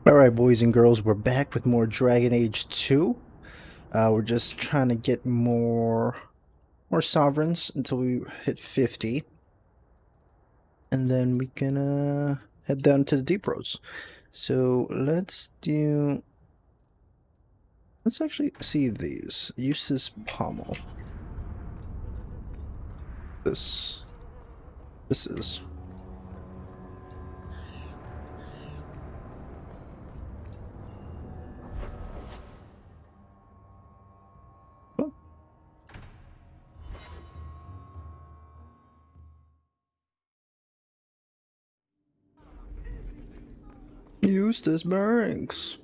Alright, boys and girls, we're back with more Dragon Age 2. We're just trying to get more sovereigns until we hit 50. And then we can head down to the Deep Roads. So let's actually see these. Eustace Pommel. This is. Oh. Eustace Barracks.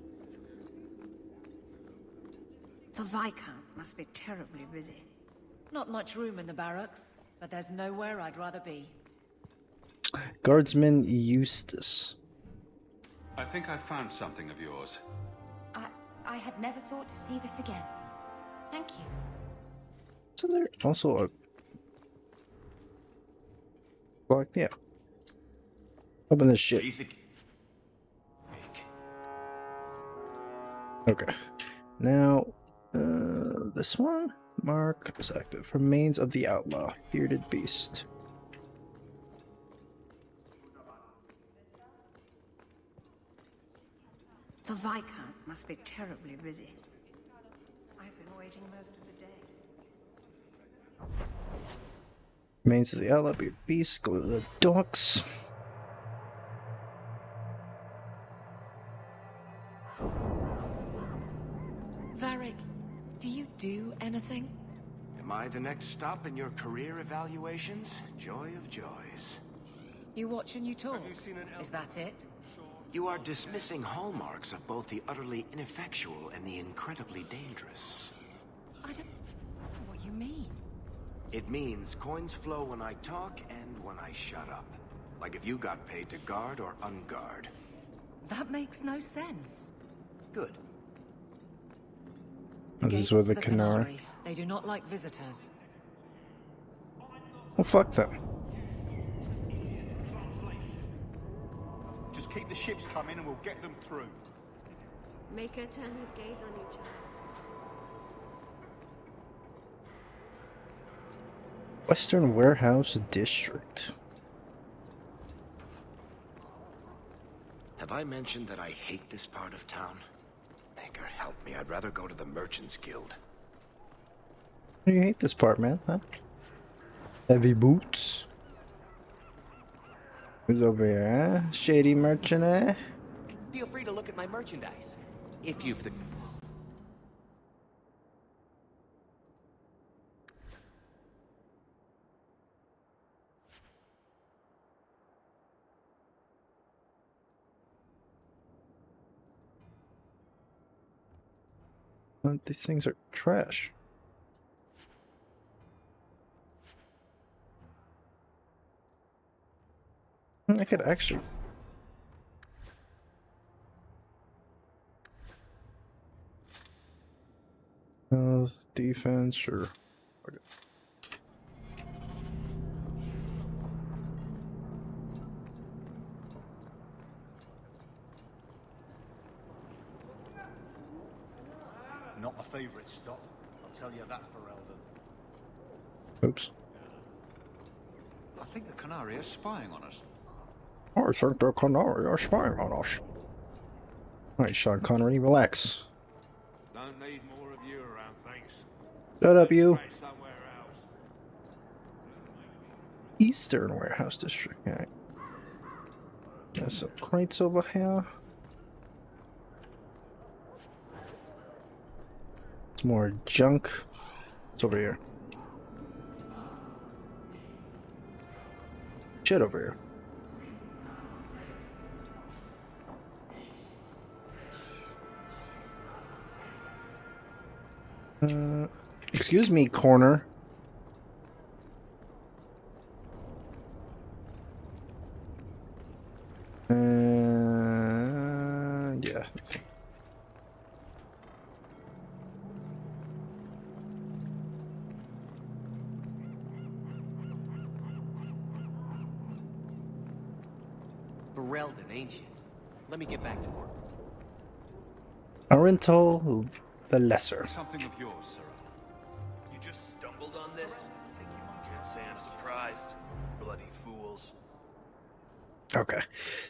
The Viscount must be terribly busy. Not much room in the barracks, but there's nowhere I'd rather be. Guardsman Eustace. I think I found something of yours. I had never thought to see this again. Thank you. Isn't there also a... Well, yeah. Open this shit. Okay. Now, this one? Mark is active. Remains of the Outlaw. Bearded Beast. The Viscount must be terribly busy. I've been waiting most of the day. Remains of the Outlaw. Bearded Beast. Go to the docks. Varric, do you do anything? Am I the next stop in your career evaluations? Joy of joys. You watch and you talk. Is that it? You are dismissing hallmarks of both the utterly ineffectual and the incredibly dangerous. I don't know what you mean. It means coins flow when I talk and when I shut up. Like if you got paid to guard or unguard. That makes no sense. Good. This is Gates where the to Canary. They do not like visitors. Well, fuck them. Just keep the ships coming and we'll get them through. Make her turn his gaze on you, child. Western Warehouse District. Have I mentioned that I hate this part of town? Maker, help me. I'd rather go to the Merchants Guild. You hate this part, man, huh? Heavy boots. Who's over here, eh? Shady merchant, eh? Feel free to look at my merchandise. If you've the... These things are trash. I could actually... Health, defense, sure. Okay. Not my favourite stop. I'll tell you that for Eldon. Oops. I think the Canary is spying on us. I think the Canary are spying on us. Alright, Sean Connery, relax. Don't need more of you around, thanks. Shut up, you. Try somewhere else. Eastern Warehouse District. Alright. There's some crates over here. Some more junk. It's over here. Shit over here. Excuse me, corner. Yeah. Ferelden, ain't you? Let me get back to work. Arental the Lesser. Something of yours, sir. You just stumbled on this? Can't say I'm surprised. Bloody fools. Okay,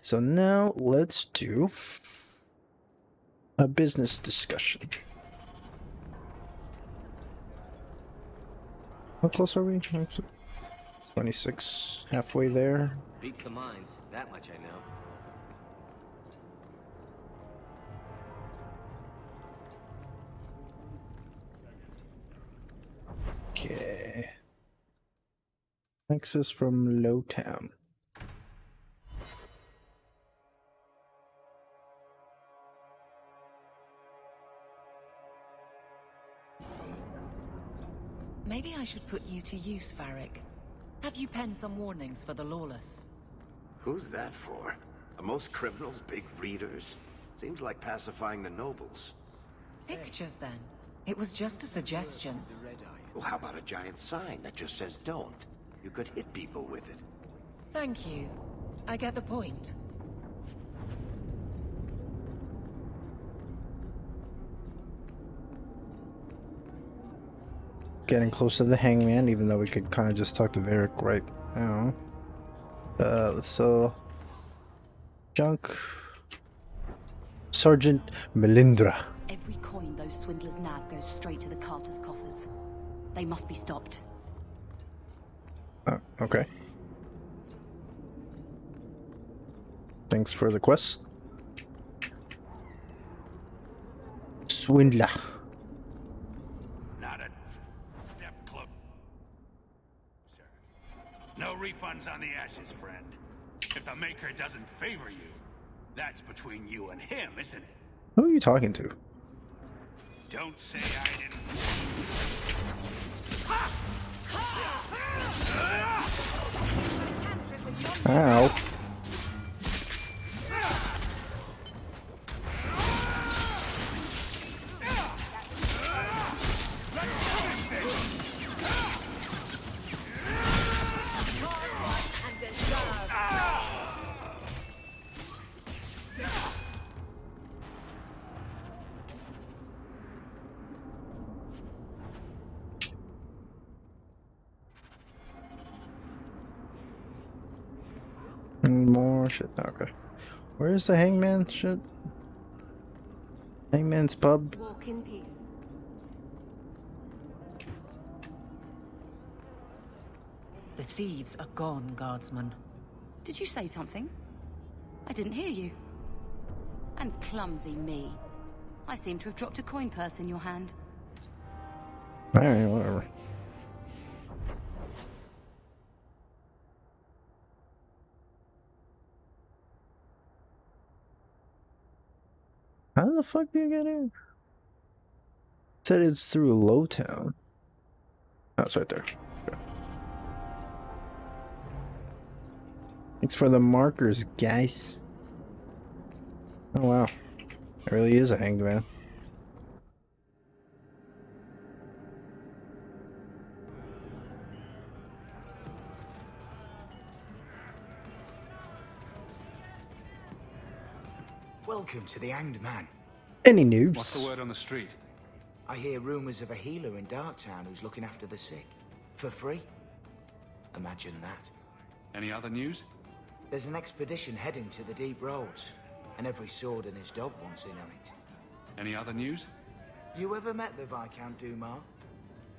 so now let's do a business discussion. How close are we? 26, halfway there. Beats the mines, that much I know. Okay. Access from Lowtown. Maybe I should put you to use, Varric. Have you penned some warnings for the lawless? Who's that for? Are most criminals big readers? Seems like pacifying the nobles. Pictures, then. It was just a suggestion. Well, how about a giant sign that just says don't? You could hit people with it. Thank you. I get the point. Getting close to the hangman, even though we could kind of just talk to Varric right now. Let's sell junk. Sergeant Melindra. Every coin those swindlers nab goes straight to the Carter's coffers. They must be stopped. Okay. Thanks for the quest. Swindler. Not a step close. Sir. No refunds on the ashes, friend. If the Maker doesn't favor you, that's between you and him, isn't it? Who are you talking to? Don't say I didn't. Ow. More shit. Okay. Where's the hangman shit? Hangman's pub? Walk in peace. The thieves are gone, guardsman. Did you say something? I didn't hear you. And clumsy me. I seem to have dropped a coin purse in your hand. Alright, whatever. How the fuck do you get in? Said it's through Lowtown. Oh, it's right there. Okay. Thanks for the markers, guys. Oh wow. It really is a hanged man. Welcome to the Hanged Man. Any news? What's the word on the street? I hear rumors of a healer in Darktown who's looking after the sick. For free. Imagine that. Any other news? There's an expedition heading to the deep roads, and every sword and his dog wants in on it. Any other news? You ever met the Viscount Dumas?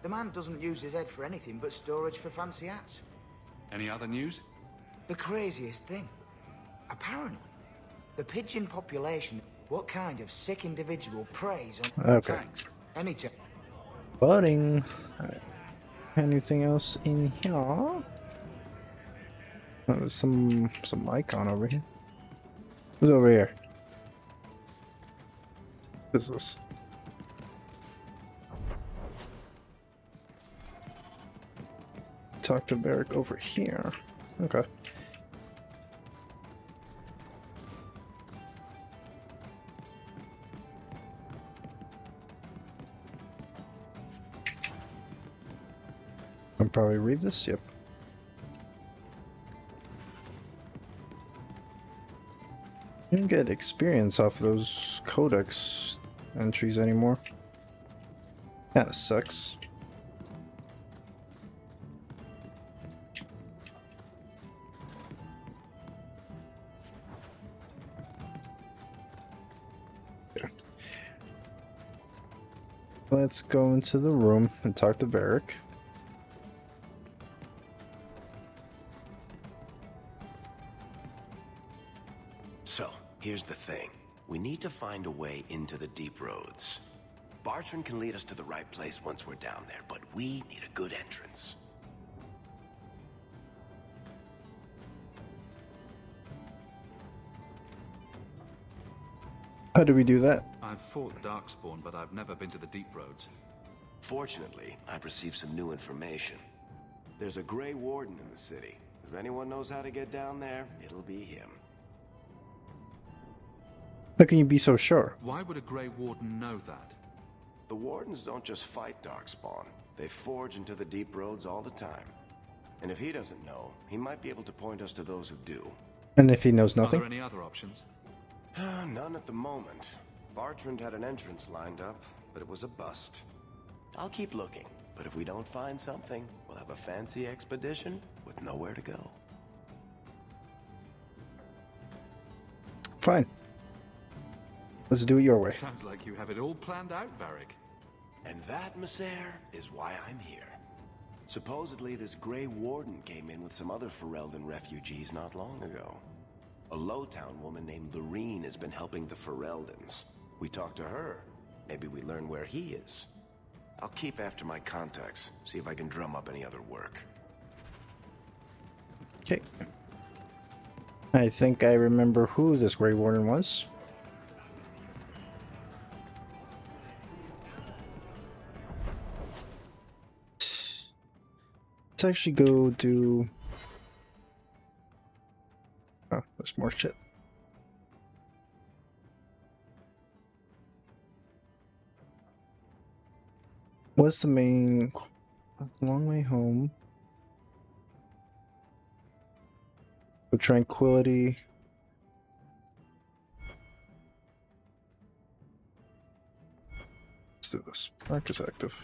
The man doesn't use his head for anything but storage for fancy hats. Any other news? The craziest thing. Apparently, the pigeon population, what kind of sick individual preys on... Okay. Thanks. Anytime. Budding. Alright. Anything else in here? Oh, there's some icon over here. Who's over here? What is this? Talk to Varric over here. Okay. I'll probably read this. Yep. You can get experience off those codex entries anymore. Kinda sucks. Let's go into the room and talk to Varric. So, here's the thing. We need to find a way into the deep roads. Bartrand can lead us to the right place once we're down there, but we need a good entrance. How do we do that? I've fought Darkspawn, but I've never been to the deep roads. Fortunately, I've received some new information. There's a Grey Warden in the city. If anyone knows how to get down there, it'll be him. How can you be so sure? Why would a Grey Warden know that? The Wardens don't just fight Darkspawn. They forge into the deep roads all the time. And if he doesn't know, he might be able to point us to those who do. And if he knows Are nothing? there any other options? None at the moment. Bartrand had an entrance lined up, but it was a bust. I'll keep looking, but if we don't find something, we'll have a fancy expedition with nowhere to go. Fine. Let's do it your way. Sounds like you have it all planned out, Varric. And that, Messer, is why I'm here. Supposedly, this Grey Warden came in with some other Ferelden refugees not long ago. A Lowtown woman named Lorene has been helping the Fereldans. We talked to her. Maybe we learn where he is. I'll keep after my contacts, see if I can drum up any other work. Okay. I think I remember who this Grey Warden was. Let's actually go do... Oh, there's more shit. What's the main... Long way home. The Tranquility. Let's do this. Mark is active.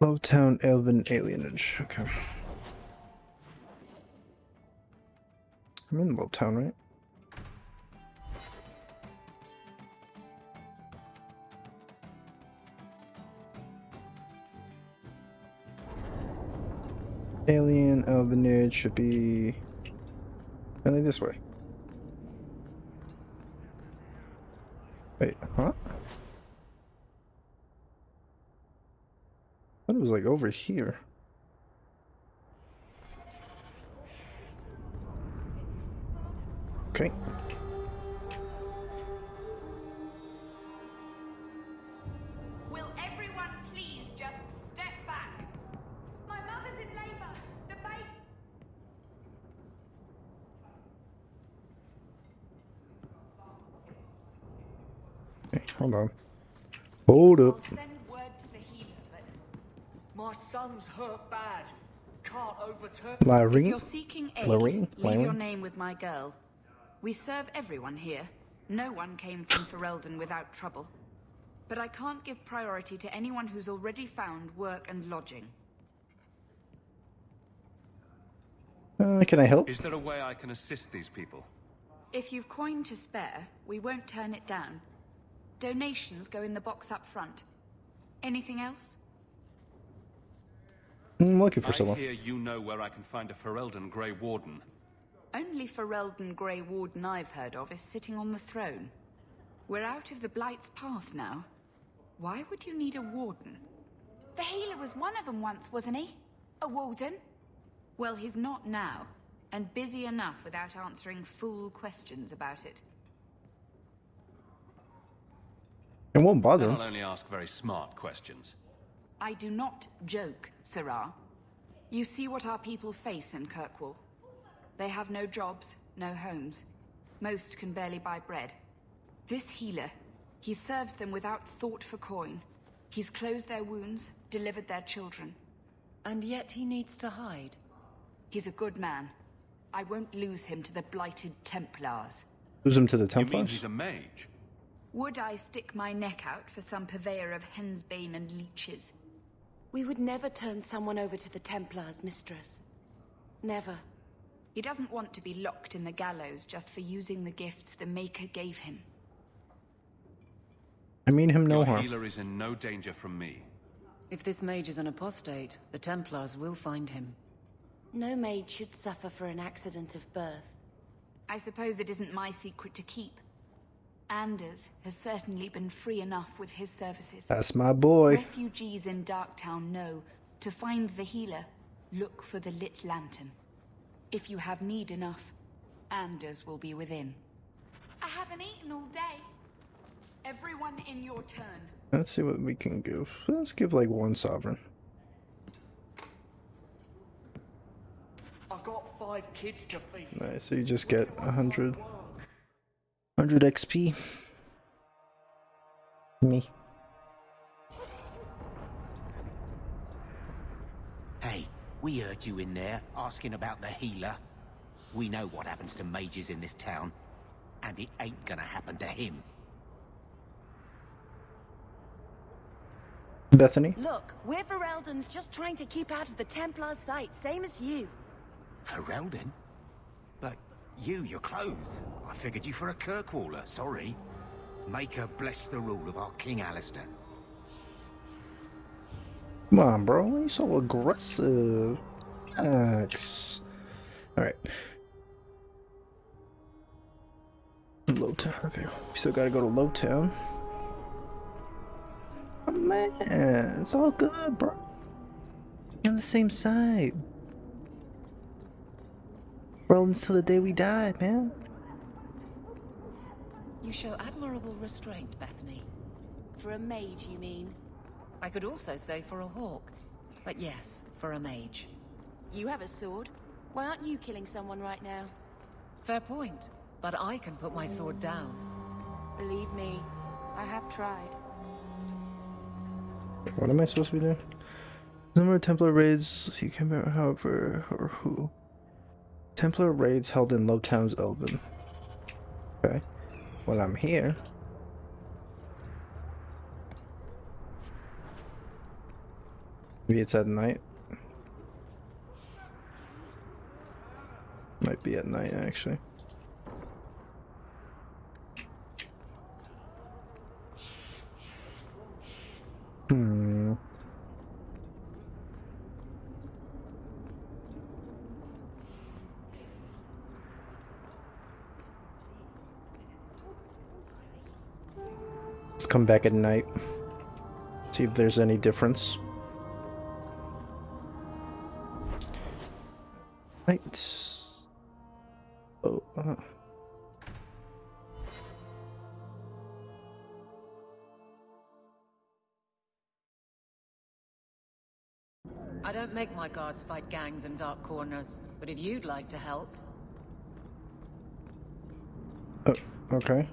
Lowtown Elven Alienage. Okay. I'm in Lowtown, right? Alien Elvenage should be only this way. Wait, huh? I thought it was like over here. Okay. Will everyone please just step back? My mother's in labor. The baby. Okay, hold on. Hold up. I'll send word to the healer, but My son's hurt bad. Can't overturn. if Lorene? you're seeking aid, Lorene? leave your name with my girl. We serve everyone here. No one came from Ferelden without trouble. But I can't give priority to anyone who's already found work and lodging. Can I help? Is there a way I can assist these people? If you've coin to spare, we won't turn it down. Donations go in the box up front. Anything else? I'm looking for I someone. hear you know where I can find a Ferelden Grey Warden. Only Ferelden Grey Warden I've heard of is sitting on the throne. We're out of the Blight's path now. Why would you need a warden? The healer was one of them once, wasn't he? A warden? Well, he's not now, and busy enough without answering fool questions about it. It won't bother Then him. I'll only ask very smart questions. I do not joke, Sirrah. You see what our people face in Kirkwall. They have no jobs, no homes. Most can barely buy bread. This healer, he serves them without thought for coin. He's closed their wounds, delivered their children. And yet he needs to hide. He's a good man. I won't lose him to the blighted Templars. Lose him to the You mean Templars? he's a mage? Would I stick my neck out for some purveyor of hensbane and leeches? We would never turn someone over to the Templars, mistress. Never. He doesn't want to be locked in the gallows just for using the gifts the Maker gave him. I mean him no Your harm. healer is in no danger from me. If this mage is an apostate, the Templars will find him. No maid should suffer for an accident of birth. I suppose it isn't my secret to keep. Anders has certainly been free enough with his services. That's my boy. Refugees in Darktown know to find the healer, look for the lit lantern. If you have need enough, Anders will be within. I haven't eaten all day. Everyone in your turn. Let's see what we can give. Let's give like 1 sovereign. I've got 5 kids to feed. Nice, so you just get 100 XP. Me. Hey, we heard you in there asking about the healer. We know what happens to mages in this town, and it ain't gonna happen to him. Bethany? Look, we're Ferelden's just trying to keep out of the Templar's sight, same as you. Ferelden? But you're clothes. I figured you for a Kirkwaller, sorry. Maker bless the rule of our King Alistair. Come on, bro. Why are you so aggressive? Relax. Alright. Lowtown. Okay. We still gotta go to Lowtown. Oh, man. It's all good, bro. You're on the same side. Rolling till the day we die, man. You show admirable restraint, Bethany. For a mage, you mean? I could also say for a hawk. But yes, for a mage. You have a sword. Why aren't you killing someone right now? Fair point. But I can put my sword down. Believe me, I have tried. What am I supposed to be doing? Number of Templar raids you can remember, however, or who? Templar raids held in Lowtown's Elven. Okay. Well, I'm here. Maybe it's at night. Might be at night, actually. Let's come back at night. See if there's any difference. Night. Oh. I don't make my guards fight gangs in dark corners, but if you'd like to help... Okay.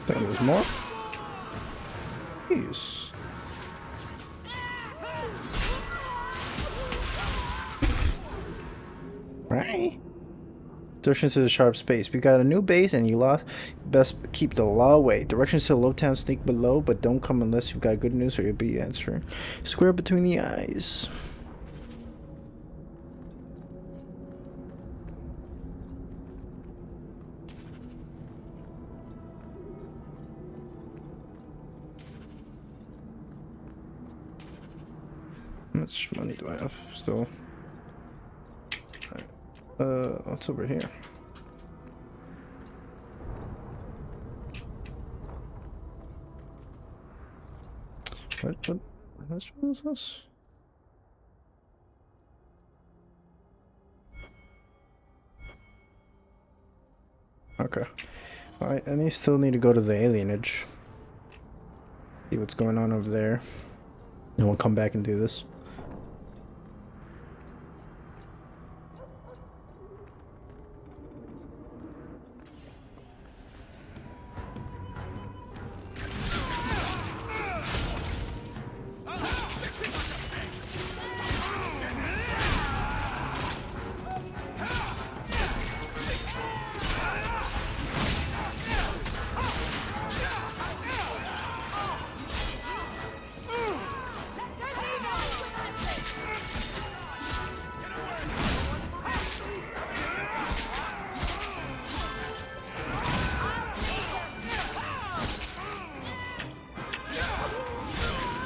There was more. Jeez. Right. Directions to the sharp space. We got a new base and you lost. Best keep the law away. Directions to the Lowtown sneak below, but don't come unless you've got good news or you'll be answering. Square between the eyes. How much money do I have still? What's over here? What is this? Okay. Alright, and you still need to go to the alienage. See what's going on over there. And we'll come back and do this.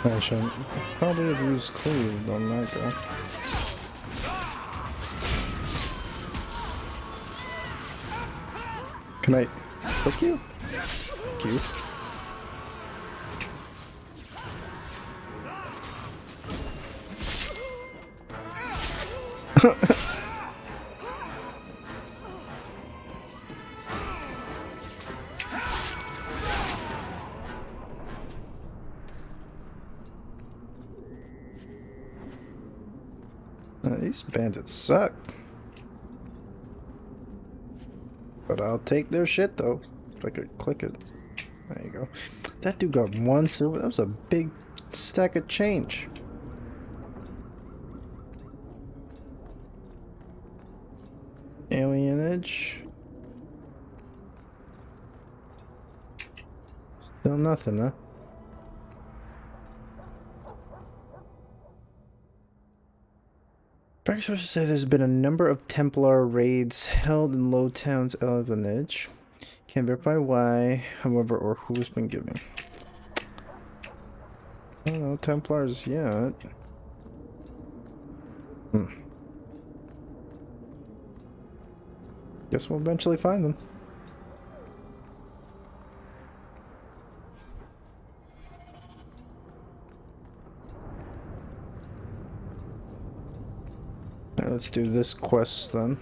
I should probably have used cleave on that guy. Can I click you? Thank you. These bandits suck. But I'll take their shit though. If I could click it. There you go. That dude got 1 silver. That was a big stack of change. Alienage. Still nothing, huh? Back sources say there's been a number of Templar raids held in Lowtown's Elvenage. Can't verify why, however, or who's been giving. I don't know Templars yet. Guess we'll eventually find them. Alright, let's do this quest then.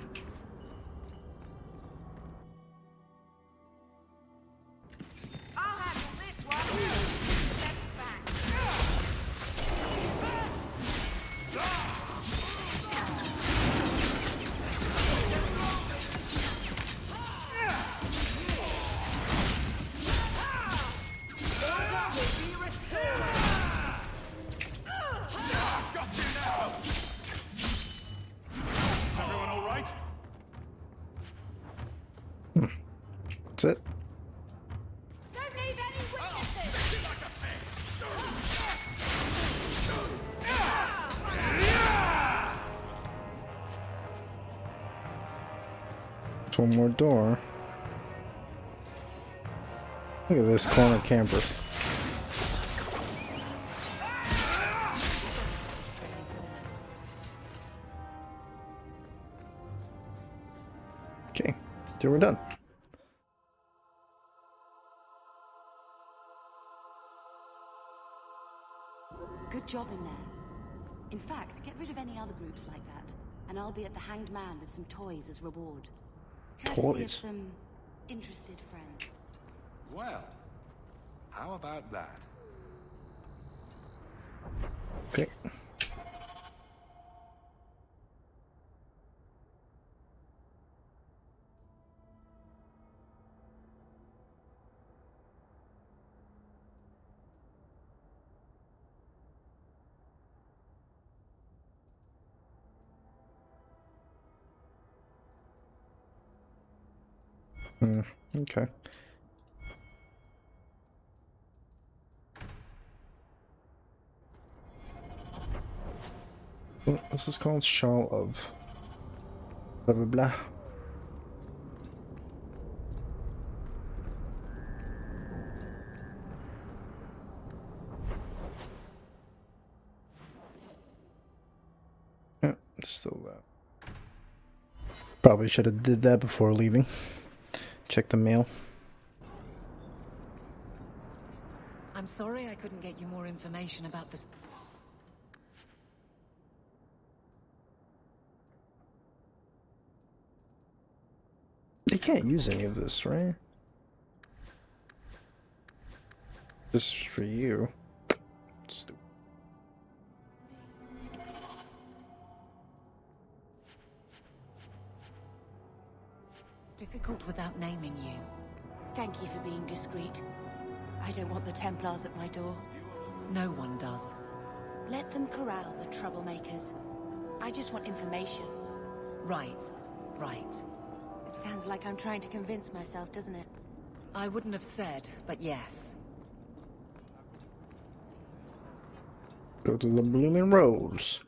That's it. Don't leave any witnesses. There's one more door. Look at this corner camper. Okay, so we're done. Good job in there. In fact, get rid of any other groups like that, and I'll be at the Hanged Man with some toys as reward. Courtesy of some interested friends. Well, how about that? Okay. Okay. This is called Shawl of blah blah blah. Still that. Probably should have did that before leaving. Check the mail. I'm sorry I couldn't get you more information about this. You can't use any of this, right? Just for you. Stupid. It's difficult without naming you. Thank you for being discreet. I don't want the Templars at my door. No one does. Let them corral the troublemakers. I just want information. Right, right. It sounds like I'm trying to convince myself, doesn't it? I wouldn't have said, but yes. Go to the Blooming Rose.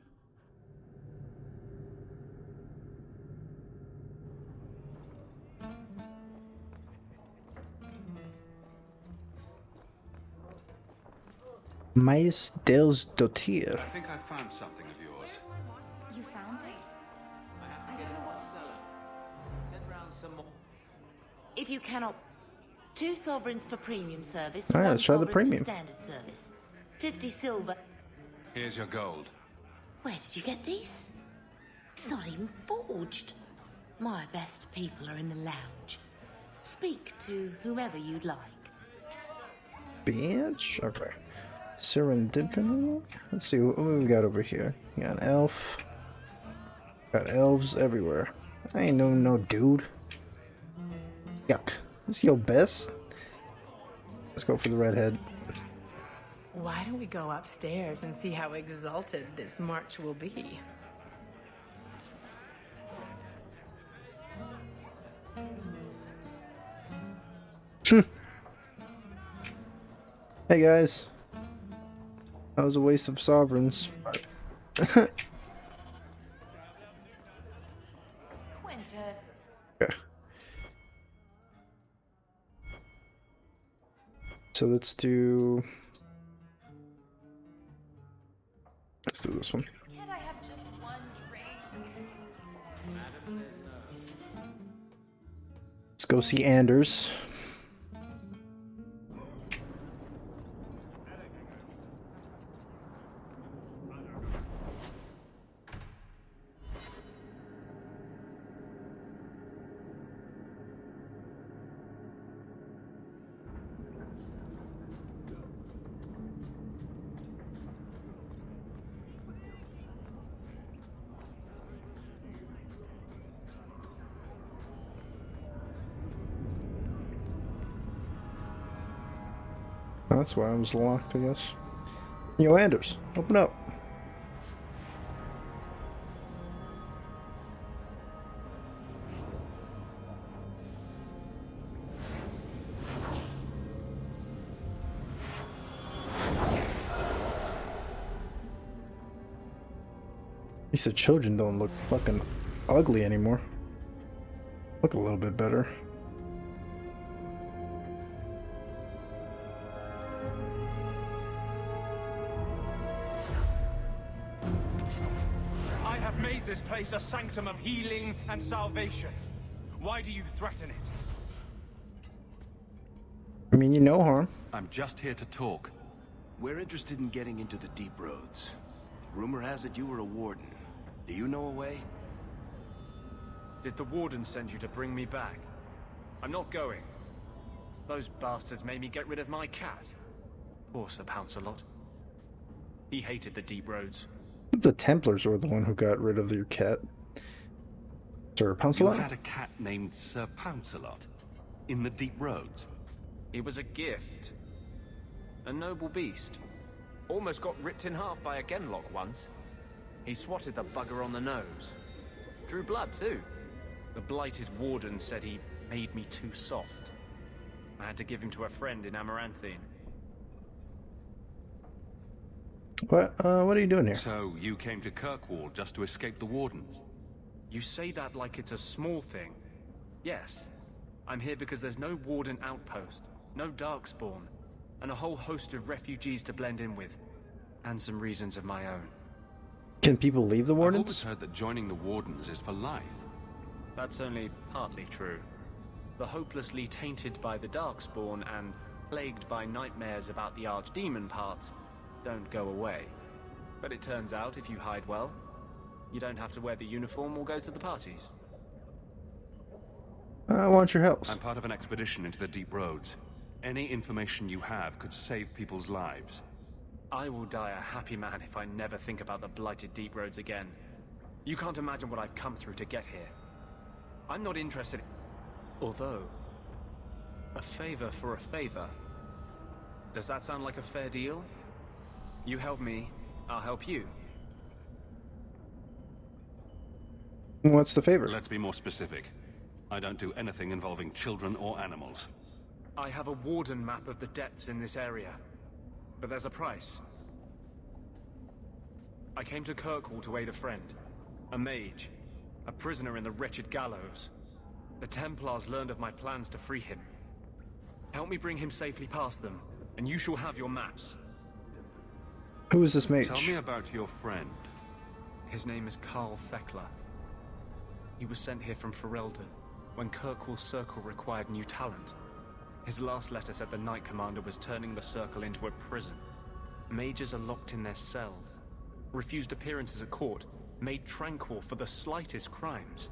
Mais dels Dotir. I think I found something of yours. You found this? I don't know what to say. Send round some more. If you cannot... 2 sovereigns for premium service. Alright, 1 let's try the sovereign for premium. standard service. 50 silver. Here's your gold. Where did you get these? It's not even forged. My best people are in the lounge. Speak to whomever you'd like. Bitch. Okay. Serendipity. Let's see what we got over here. We got an elf. Got elves everywhere. I ain't no dude. Yuck. This your best? Let's go for the redhead. Why don't we go upstairs and see how exalted this march will be? Hey guys. That was a waste of sovereigns. Quentin. Okay. So let's do this one. Can't I have just one drink? Let's go see Anders. That's why I was locked, I guess. Yo, Anders, open up. At least the children don't look fucking ugly anymore. Look a little bit better. This place a sanctum of healing and salvation. Why do you threaten it? I mean, you know harm. I'm just here to talk. We're interested in getting into the deep roads. Rumor has it you were a warden. Do you know a way? Did the warden send you to bring me back? I'm not going. Those bastards made me get rid of my cat. Poor Sir Pouncelot. He hated the deep roads. The Templars were the one who got rid of your cat. Sir Pouncelot? You had a cat named Sir Pouncelot in the deep roads. He was a gift. A noble beast. Almost got ripped in half by a Genlock once. He swatted the bugger on the nose. Drew blood too. The blighted warden said he made me too soft. I had to give him to a friend in Amaranthine. What are you doing here? So, you came to Kirkwall just to escape the wardens? You say that like it's a small thing. Yes. I'm here because there's no warden outpost, no darkspawn, and a whole host of refugees to blend in with. And some reasons of my own. Can people leave the I've always Wardens? heard that joining the Wardens is for life. That's only partly true. The hopelessly tainted by the Darkspawn and plagued by nightmares about the Archdemon parts don't go away. But it turns out if you hide well, you don't have to wear the uniform or go to the parties. I want your help. I'm part of an expedition into the Deep Roads. Any information you have could save people's lives. I will die a happy man if I never think about the blighted Deep Roads again. You can't imagine what I've come through to get here. I'm not interested. Although, a favor for a favor. Does that sound like a fair deal? You help me, I'll help you. What's the favor? Let's be more specific. I don't do anything involving children or animals. I have a warden map of the depths in this area. But there's a price. I came to Kirkwall to aid a friend. A mage. A prisoner in the wretched gallows. The Templars learned of my plans to free him. Help me bring him safely past them, and you shall have your maps. Who is this mage? Tell me about your friend. His name is Carl Thekla. He was sent here from Ferelden when Kirkwall Circle required new talent. His last letter said the Knight Commander was turning the Circle into a prison. Mages are locked in their cells, refused appearances at court, made tranquil for the slightest crimes.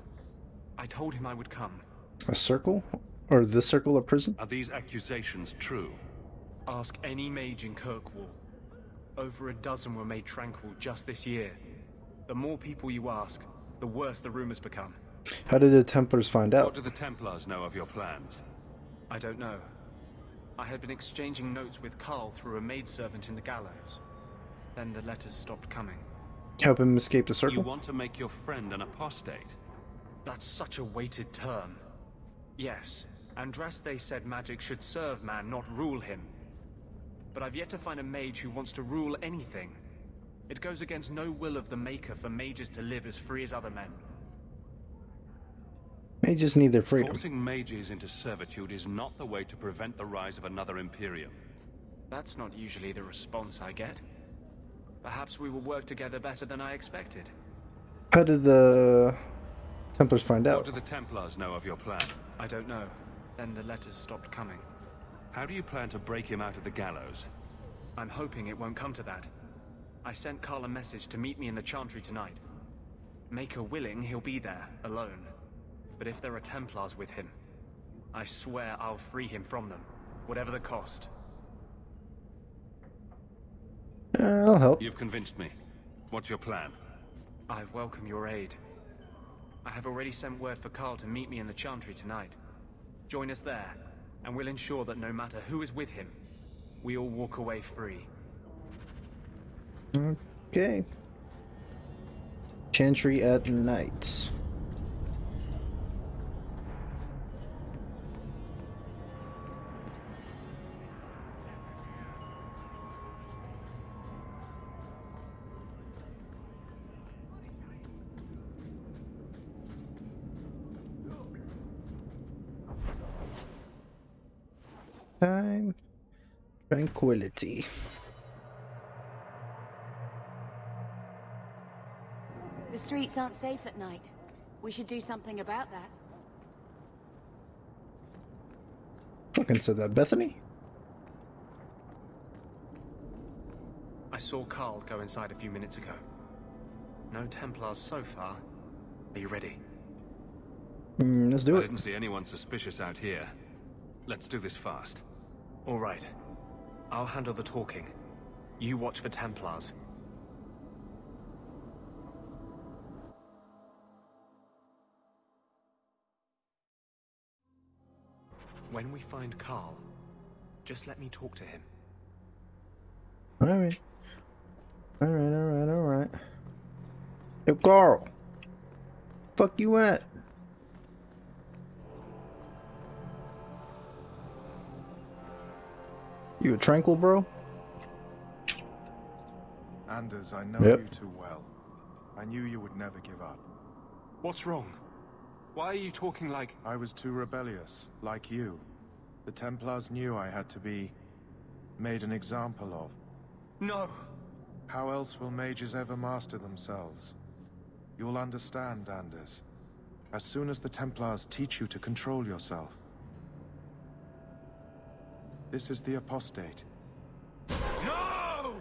I told him I would come. A circle? Or the circle of prison? Are these accusations true? Ask any mage in Kirkwall. Over a dozen were made tranquil just this year. The more people you ask, the worse the rumors become. How did the Templars find out? What do the Templars know of your plans? I don't know. I had been exchanging notes with Carl through a maidservant in the gallows. Then the letters stopped coming. Help him escape the circle? You want to make your friend an apostate? That's such a weighted term. Yes, Andraste said magic should serve man, not rule him. But I've yet to find a mage who wants to rule anything. It goes against no will of the Maker for mages to live as free as other men. Mages need their freedom. Forcing mages into servitude is not the way to prevent the rise of another Imperium. That's not usually the response I get. Perhaps we will work together better than I expected. How did the Templars find out? What do the Templars know of your plan? I don't know. Then the letters stopped coming. How do you plan to break him out of the gallows? I'm hoping it won't come to that. I sent Carl a message to meet me in the Chantry tonight. Maker willing, he'll be there, alone. But if there are Templars with him, I swear I'll free him from them, whatever the cost. I'll help. You've convinced me. What's your plan? I welcome your aid. I have already sent word for Carl to meet me in the Chantry tonight. Join us there, and we'll ensure that no matter who is with him, we all walk away free. Okay. Chantry at night. Time. Tranquility. The streets aren't safe at night. We should do something about that. Fucking said that, Bethany? I saw Carl go inside a few minutes ago. No Templars so far. Are you ready? Let's do I it. didn't see anyone suspicious out here. Let's do this fast. All right. I'll handle the talking. You watch for Templars. When we find Carl, just let me talk to him. Alright. Alright. Yo, Carl. Fuck you at? You a tranquil, bro? Anders, I know Yep. you too well. I knew you would never give up. What's wrong? Why are you talking like... I was too rebellious, like you. The Templars knew I had to be made an example of. No! How else will mages ever master themselves? You'll understand, Anders. As soon as the Templars teach you to control yourself. This is the apostate. No!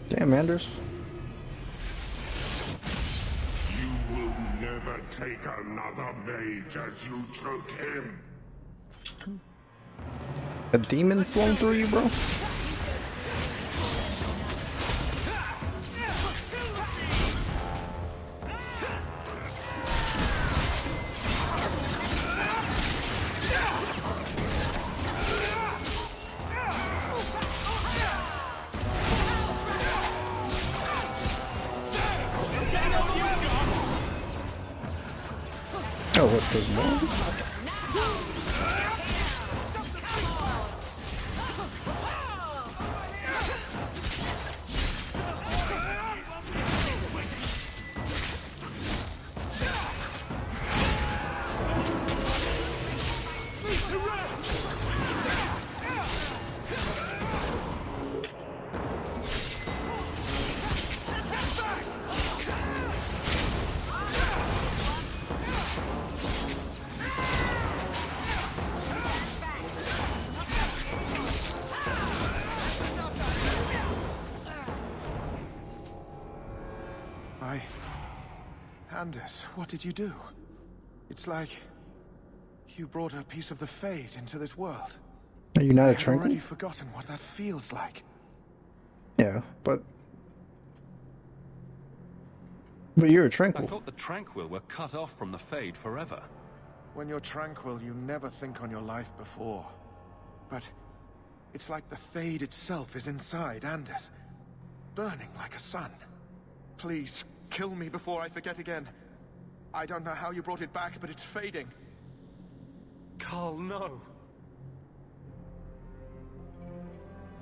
Damn, Anders. You will never take another mage as you took him. A demon flowing through you, bro? Oh, what the more? Anders, what did you do? It's like you brought a piece of the Fade into this world. Are you not a I've Tranquil? already forgotten what that feels like. Yeah, but you're a Tranquil. I thought the Tranquil were cut off from the Fade forever. When you're tranquil, you never think on your life before. But it's like the Fade itself is inside Anders, burning like a sun. Please, kill me before I forget again. I don't know how you brought it back, but it's fading. Carl, no.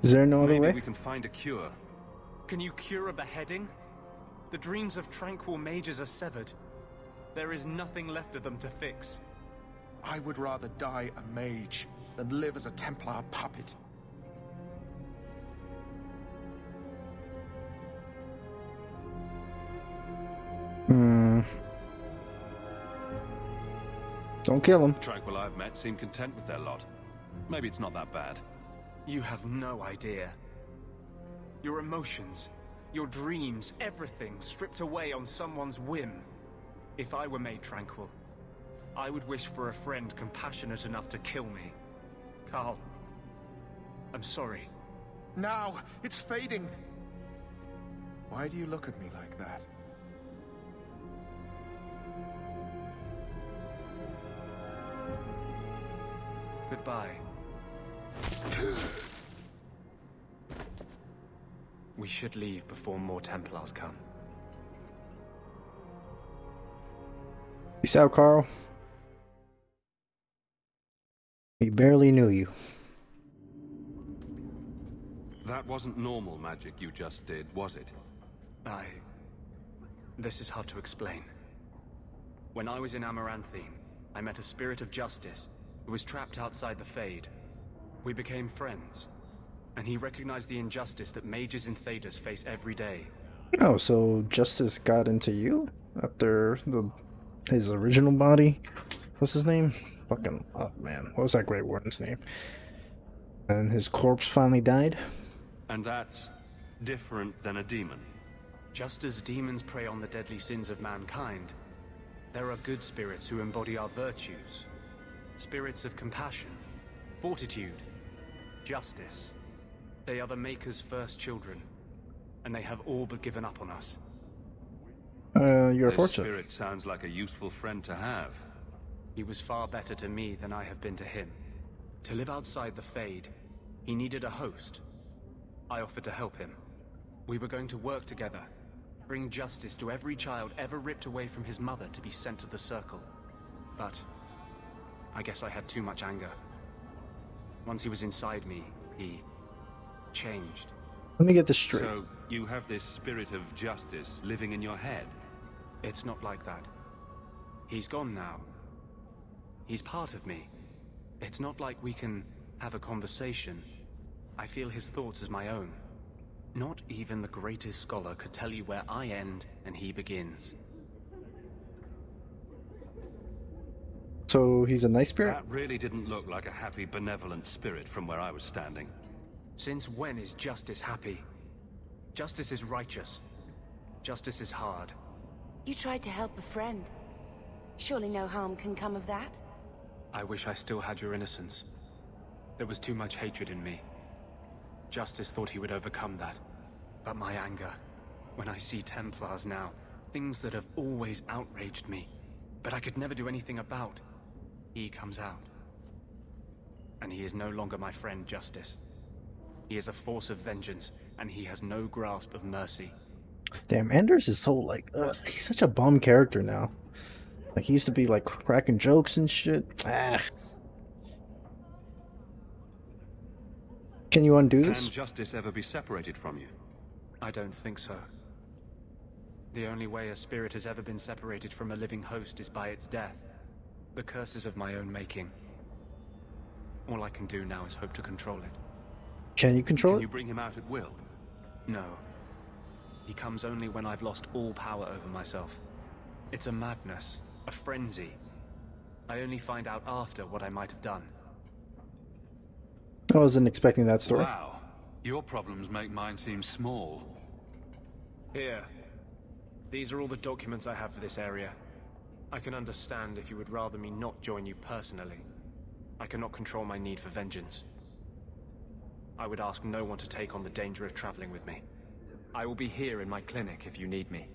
Is there no other Maybe way? we can find a cure. Can you cure a beheading? The dreams of tranquil mages are severed. There is nothing left of them to fix. I would rather die a mage than live as a Templar puppet. Don't kill him. Tranquil I've met seem content with their lot. Maybe it's not that bad. You have no idea. Your emotions, your dreams, everything stripped away on someone's whim. If I were made tranquil, I would wish for a friend compassionate enough to kill me. Carl, I'm sorry. Now, it's fading. Why do you look at me like that? Goodbye. We should leave before more Templars come. Peace out, Carl. We barely knew you. That wasn't normal magic you just did, was it? This is hard to explain. When I was in Amaranthine, I met a spirit of justice who was trapped outside the Fade. We became friends, and he recognized the injustice that mages in Thedas face every day. Oh, so Justice got into you after his original body? What's his name? Fucking, oh man, what was that Grey Warden's name? And his corpse finally died? And that's different than a demon. Just as demons prey on the deadly sins of mankind, there are good spirits who embody our virtues. Spirits of compassion, fortitude, justice. They are the Maker's first children, and they have all but given up on us. You're This fortunate. spirit sounds like a useful friend to have. He was far better to me than I have been to him. To live outside the Fade, he needed a host. I offered to help him. We were going to work together, bring justice to every child ever ripped away from his mother to be sent to the Circle. But I guess I had too much anger. Once he was inside me, he changed. Let me get this straight. So, you have this spirit of justice living in your head? It's not like that. He's gone now. He's part of me. It's not like we can have a conversation. I feel his thoughts as my own. Not even the greatest scholar could tell you where I end and he begins. So he's a nice spirit? That really didn't look like a happy, benevolent spirit from where I was standing. Since when is justice happy? Justice is righteous. Justice is hard. You tried to help a friend. Surely no harm can come of that? I wish I still had your innocence. There was too much hatred in me. Justice thought he would overcome that. But my anger, when I see Templars now, things that have always outraged me, but I could never do anything about, he comes out. And he is no longer my friend, Justice. He is a force of vengeance, and he has no grasp of mercy. Damn, Anders is so like, he's such a bum character now. Like, he used to be like cracking jokes and shit. Can you undo this? Can justice ever be separated from you? I don't think so. The only way a spirit has ever been separated from a living host is by its death. The curse is of my own making. All I can do now is hope to control it. Can you control it? Can you bring him out at will? No. He comes only when I've lost all power over myself. It's a madness, a frenzy. I only find out after what I might have done. I wasn't expecting that story. Wow. Your problems make mine seem small. Here. These are all the documents I have for this area. I can understand if you would rather me not join you personally. I cannot control my need for vengeance. I would ask no one to take on the danger of traveling with me. I will be here in my clinic if you need me.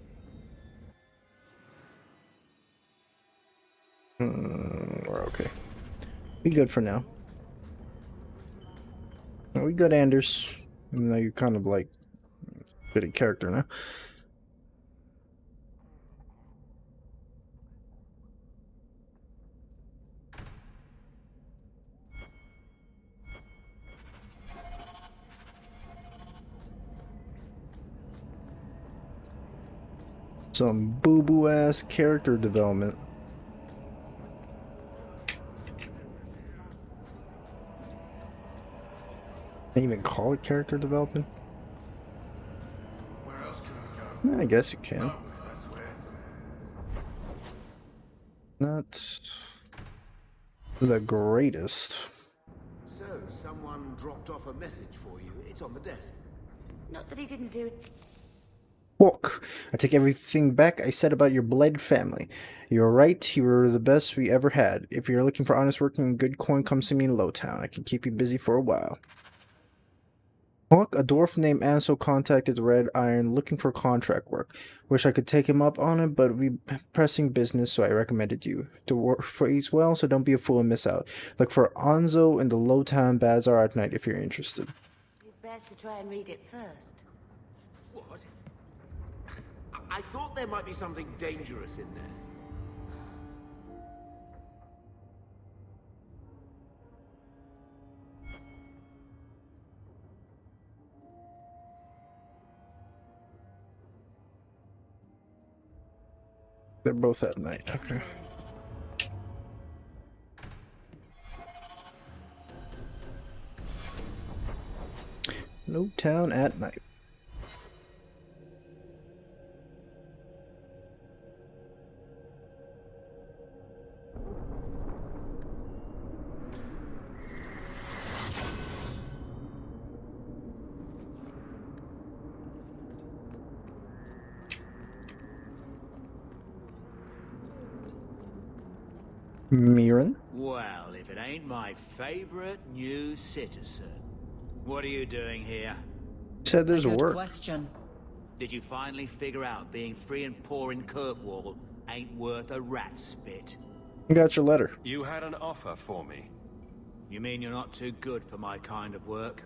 We're okay. Be good for now. Are we good, Anders? Even though you're kind of like a bit of character now. Some boo-boo ass character development. Can't even call it character development? Where else can we go? I guess you can. Oh, that's where. Not the greatest. So, someone dropped off a message for you. It's on the desk. Not that he didn't do it. Walk. I take everything back I said about your bled family. You're right, you were the best we ever had. If you're looking for honest work and good coin, come see me in Lowtown. I can keep you busy for a while. Hawk, a dwarf named Ansel contacted the Red Iron looking for contract work. Wish I could take him up on it, but we pressing business, so I recommended you. Dwarf eats well, so don't be a fool and miss out. Look for Anzo in the Lowtown Bazaar at night if you're interested. It's best to try and read it first. What? I thought there might be something dangerous in there. They're both at night, okay. Lowtown at night. Mirren? Well, if it ain't my favorite new citizen. What are you doing here? Said there's work. Question. Did you finally figure out being free and poor in Kirkwall ain't worth a rat's spit? I got your letter. You had an offer for me. You mean you're not too good for my kind of work?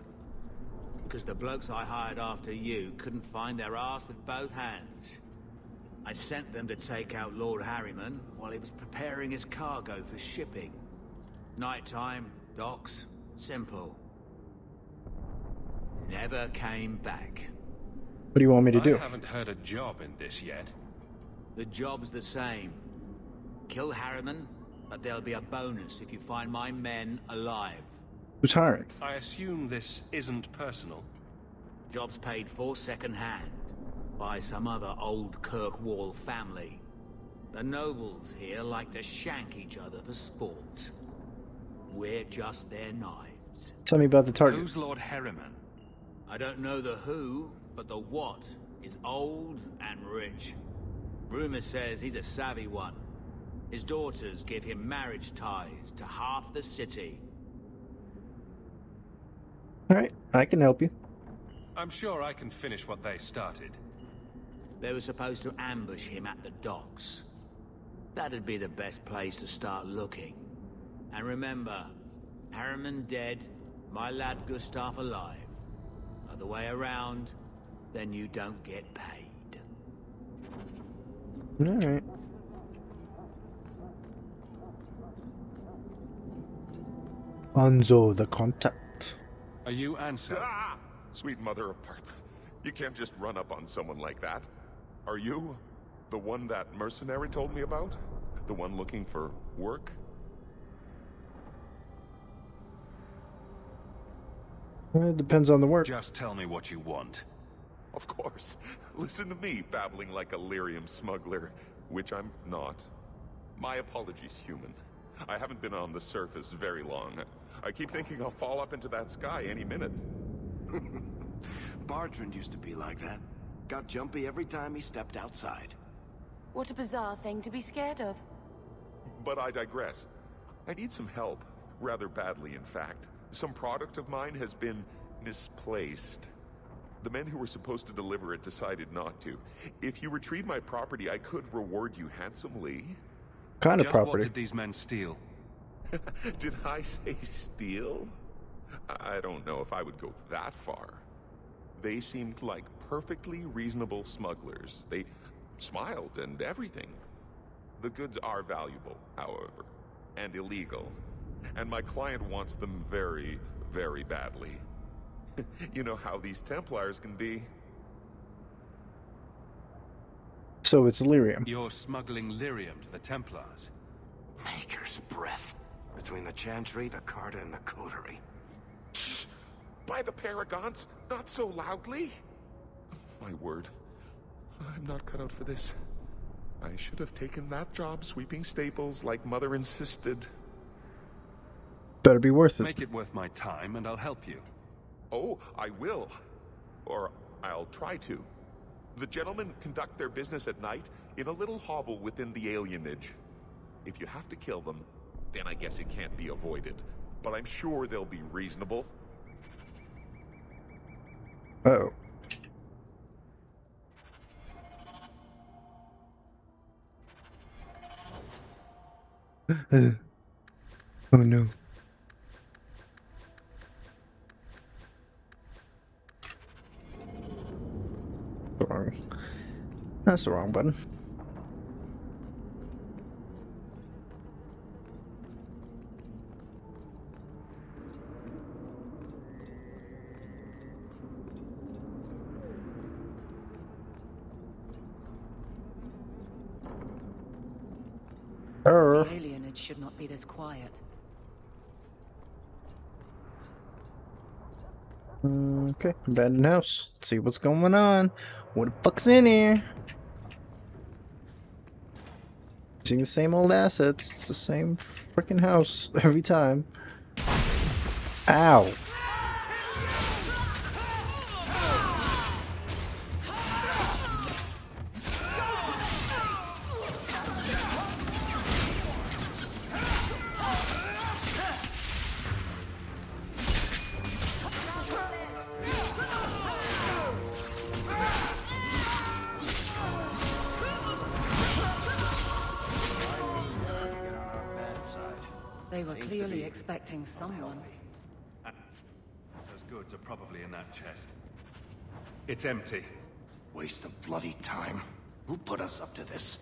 Because the blokes I hired after you couldn't find their arse with both hands. I sent them to take out Lord Harryman while he was preparing his cargo for shipping. Nighttime, docks, simple. Never came back. What do you want me to do? I haven't heard a job in this yet. The job's the same. Kill Harryman, but there'll be a bonus if you find my men alive. Who's hiring? I assume this isn't personal. Job's paid for second-hand by some other old Kirkwall family. The nobles here like to shank each other for sport. We're just their knives. Tell me about the target. Who's Lord Harriman? I don't know the who, but the what is old and rich. Rumor says he's a savvy one. His daughters give him marriage ties to half the city. Alright, I can help you. I'm sure I can finish what they started. They were supposed to ambush him at the docks. That'd be the best place to start looking. And remember, Harriman dead, my lad Gustav alive. Other way around, then you don't get paid. Alright. Anzo, the contact. Are you Ansel? Ah! Sweet mother of Parth. You can't just run up on someone like that. Are you the one that mercenary told me about? The one looking for work? It depends on the work. Just tell me what you want. Of course. Listen to me babbling like a lyrium smuggler, which I'm not. My apologies, human. I haven't been on the surface very long. I keep thinking I'll fall up into that sky any minute. Bartrand used to be like that. Got jumpy every time he stepped outside. What a bizarre thing to be scared of. But I digress. I need some help. Rather badly, in fact. Some product of mine has been misplaced. The men who were supposed to deliver it decided not to. If you retrieve my property, I could reward you handsomely. Kind of Just property. What did these men steal? Did I say steal? I don't know if I would go that far. They seemed like perfectly reasonable smugglers. They smiled and everything. The goods are valuable, however, and illegal. And my client wants them very, very badly. You know how these Templars can be. So it's lyrium. You're smuggling lyrium to the Templars. Maker's breath. Between the Chantry, the Carta, and the Coterie. Shh! By the Paragons, not so loudly! My word. I'm not cut out for this. I should have taken that job sweeping stables like Mother insisted. Better be worth it. Make it worth my time and I'll help you. Oh, I will. Or I'll try to. The gentlemen conduct their business at night in a little hovel within the alienage. If you have to kill them, then I guess it can't be avoided. But I'm sure they'll be reasonable. Uh-oh. Oh no. Wrong. That's the wrong button. The alienage should not be this quiet. Okay, abandoned house. Let's see what's going on. What the fuck's in here? Seeing the same old assets. It's the same freaking house every time. Ow. They were clearly expecting someone. Those goods are probably in that chest. It's empty. Waste of bloody time. Who put us up to this?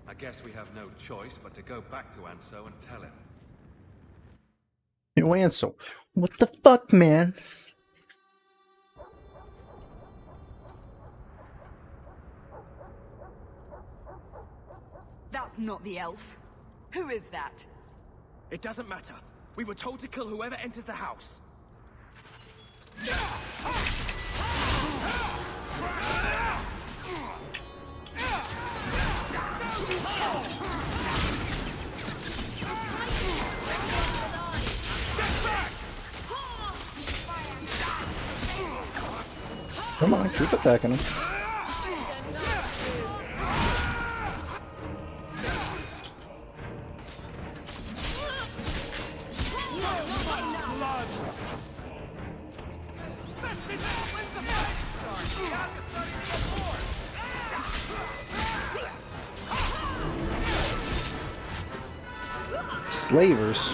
I guess we have no choice but to go back to Anso and tell him. Yo, Ansel, what the fuck, man? That's not the elf. Who is that? It doesn't matter. We were told to kill whoever enters the house. Come on, keep attacking him. Slavers.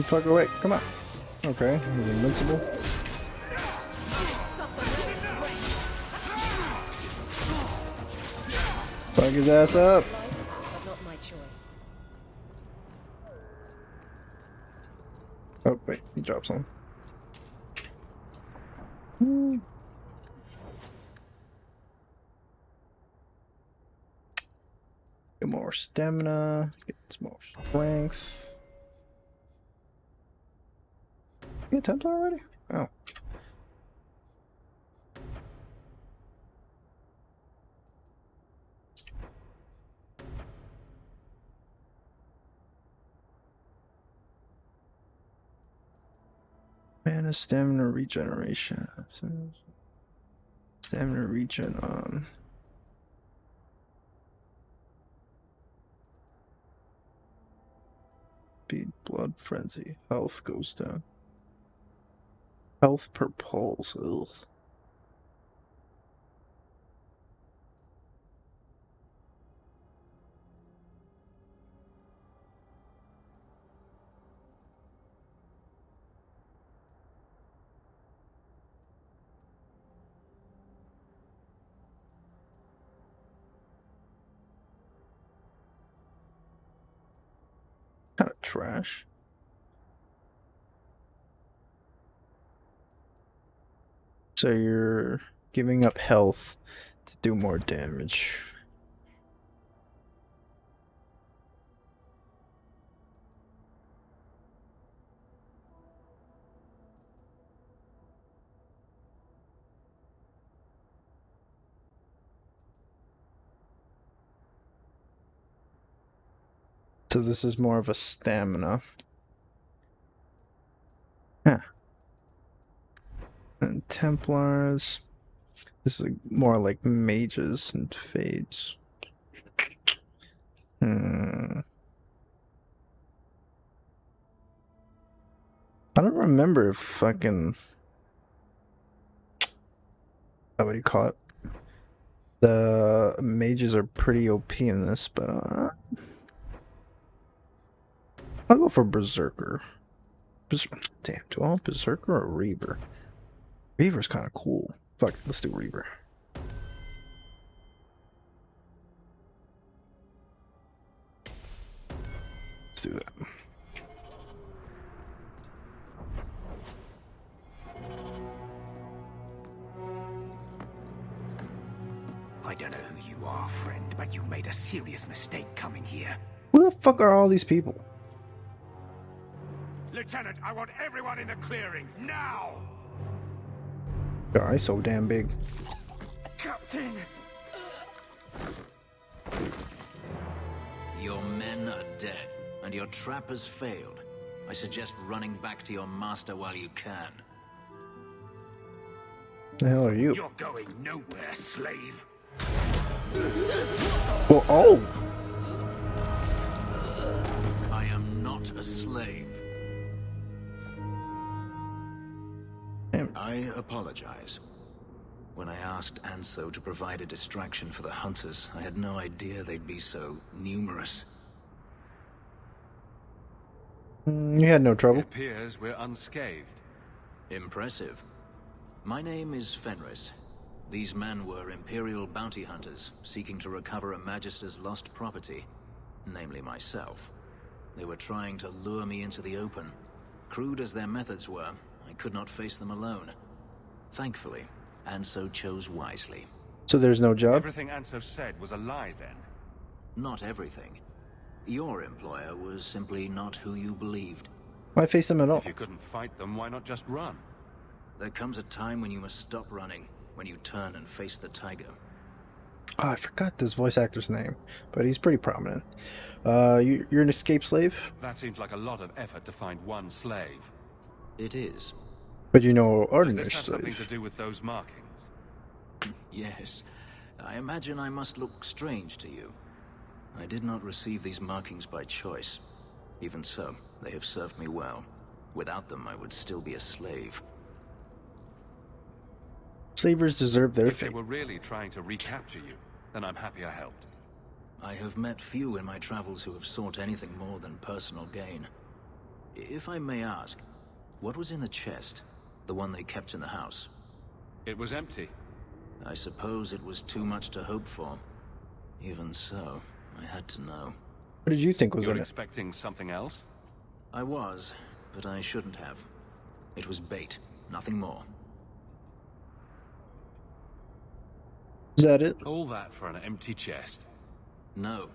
Fuck away, come on. Okay, he's invincible. Fuck his ass up. But not my choice. Oh, wait, he drops on. Get more stamina, get some more strength. You a Templar already? Oh. Mana, stamina regeneration. Stamina regen on. Speed, blood frenzy. Health goes down. Health per pulse. Ugh. Kind of trash. So you're giving up health to do more damage. So this is more of a stamina. Huh. And Templars. This is more like mages and fades. I don't remember if fucking... What do you call it? The mages are pretty OP in this, but I'll go for Berserker. Damn, do I want Berserker or Reaver? Reaver's kind of cool. Fuck, let's do Reaver. Let's do that. I don't know who you are, friend, but you made a serious mistake coming here. Who the fuck are all these people? Lieutenant, I want everyone in the clearing, now! Your eyes so damn big. Captain! Your men are dead, and your trap has failed. I suggest running back to your master while you can. The hell are you? You're going nowhere, slave. Well, oh! I am not a slave. I apologize. When I asked Anso to provide a distraction for the hunters, I had no idea they'd be so numerous. You had no trouble. It appears we're unscathed. Impressive. My name is Fenris. These men were Imperial bounty hunters, seeking to recover a Magister's lost property, namely myself. They were trying to lure me into the open. Crude as their methods were, I could not face them alone. Thankfully, Anso chose wisely. So there's no job? Everything Anso said was a lie then? Not everything. Your employer was simply not who you believed. Why face him at all? If you couldn't fight them, why not just run? There comes a time when you must stop running, when you turn and face the tiger. Oh, I forgot this voice actor's name, but he's pretty prominent. You're an escaped slave? That seems like a lot of effort to find one slave. It is. But you know, Does ordinary this have something slave. to do with those markings? Yes. I imagine I must look strange to you. I did not receive these markings by choice. Even so, they have served me well. Without them, I would still be a slave. Slavers deserve their If they fate. were really trying to recapture you, then I'm happy I helped. I have met few in my travels who have sought anything more than personal gain. If I may ask, what was in the chest? The one they kept in the house? It was empty. I suppose it was too much to hope for. Even so, I had to know. What did you think was You're in it? expecting something else? I was, but I shouldn't have. It was bait, nothing more. Is that it? All that for an empty chest? No,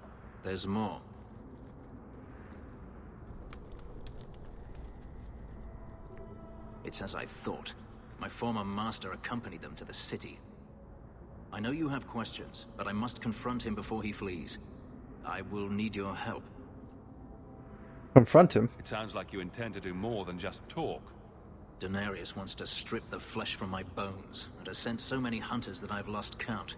there's more. It's as I thought. My former master accompanied them to the city. I know you have questions, but I must confront him before he flees. I will need your help. Confront him? It sounds like you intend to do more than just talk. Denarius wants to strip the flesh from my bones, and has sent so many hunters that I've lost count.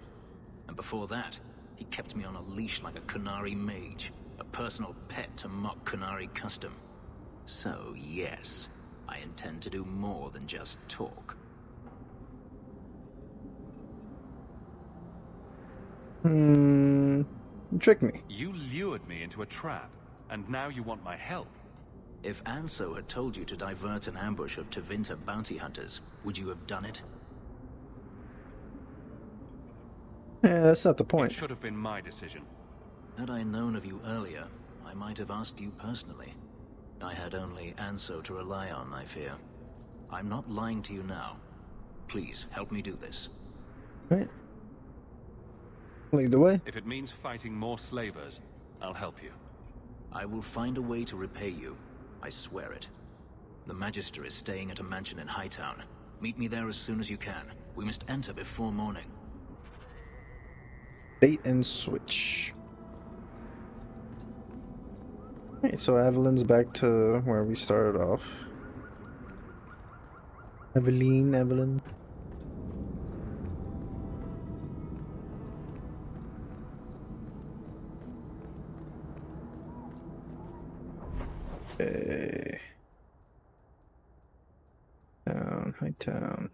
And before that, he kept me on a leash like a Qunari mage, a personal pet to mock Qunari custom. So, yes, I intend to do more than just talk. Trick me. You lured me into a trap, and now you want my help. If Anso had told you to divert an ambush of Tevinter bounty hunters, would you have done it? Yeah, that's not the point. It should have been my decision. Had I known of you earlier, I might have asked you personally. I had only Anso to rely on, I fear. I'm not lying to you now. Please, help me do this. Right. Lead the way. If it means fighting more slavers, I'll help you. I will find a way to repay you. I swear it. The Magister is staying at a mansion in Hightown. Meet me there as soon as you can. We must enter before morning. Bait and switch. Alright, so Evelyn's back to where we started off. Evelyn. Okay. Hightown.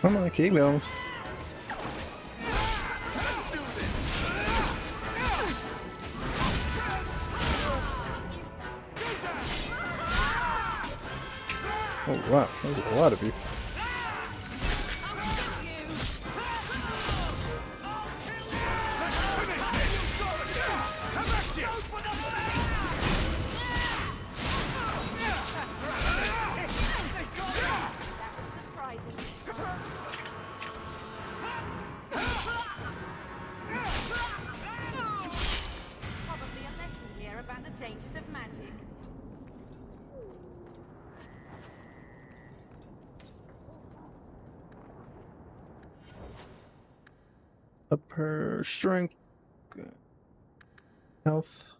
Come on, keep going. Oh wow, there's a lot of you. Up her strength, health.